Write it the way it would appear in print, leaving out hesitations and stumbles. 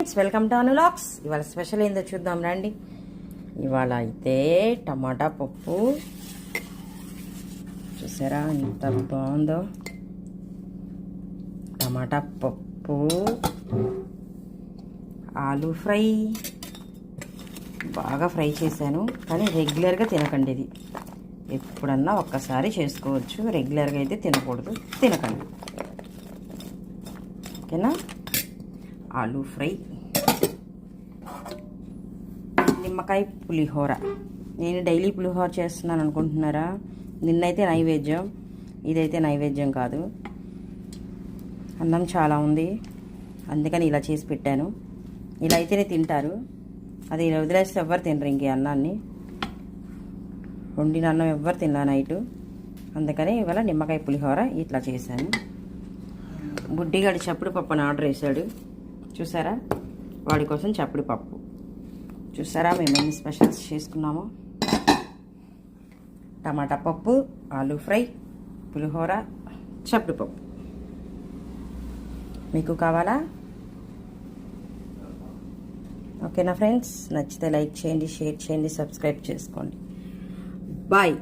Welcome to అనులాక్స్. ఇవాళ special ఏందో చూద్దాం రండి. ఇవాళ అయితే టమాటా పప్పు చూసారా ఎంత బాగుందో. టమాటా పప్పు, ఆలు ఫ్రై బాగా ఫ్రై చేశాను, కానీ రెగ్యులర్గా తినకండి. ఇది ఎప్పుడన్నా ఒక్కసారి చేసుకోవచ్చు, రెగ్యులర్గా అయితే తినకూడదు, తినకండి. ఓకేనా? ఆలు ఫ్రై, నిమ్మకాయ పులిహోర. నేను డైలీ పులిహోర చేస్తున్నాను అనుకుంటున్నారా? నిన్నైతే నైవేద్యం, ఇదైతే నైవేద్యం కాదు. అన్నం చాలా ఉంది, అందుకని ఇలా చేసి పెట్టాను. ఇలా అయితేనే తింటారు, అది ఇలా వదిలేస్తే ఎవ్వరు తినరు. ఇంకే అన్నాన్ని వండిన అన్నం ఎవ్వరు తిన్నా నైటు, అందుకని ఇవాళ నిమ్మకాయ పులిహోర ఇట్లా చేశాను. బుడ్డిగాడి చప్పుడు పప్పుని ఆర్డర్ వేశాడు, చూసారా? వాడి కోసం చప్పుడు పప్పు. చూసారా మేము ఎన్ని స్పెషల్స్ చేసుకున్నామో. టమాటా పప్పు, ఆలు ఫ్రై, పులిహోర, చప్పుడు పప్పు. మీకు కావాలా? ఓకేనా ఫ్రెండ్స్? నచ్చితే లైక్ చేయండి, షేర్ చేయండి, సబ్స్క్రైబ్ చేసుకోండి. బాయ్.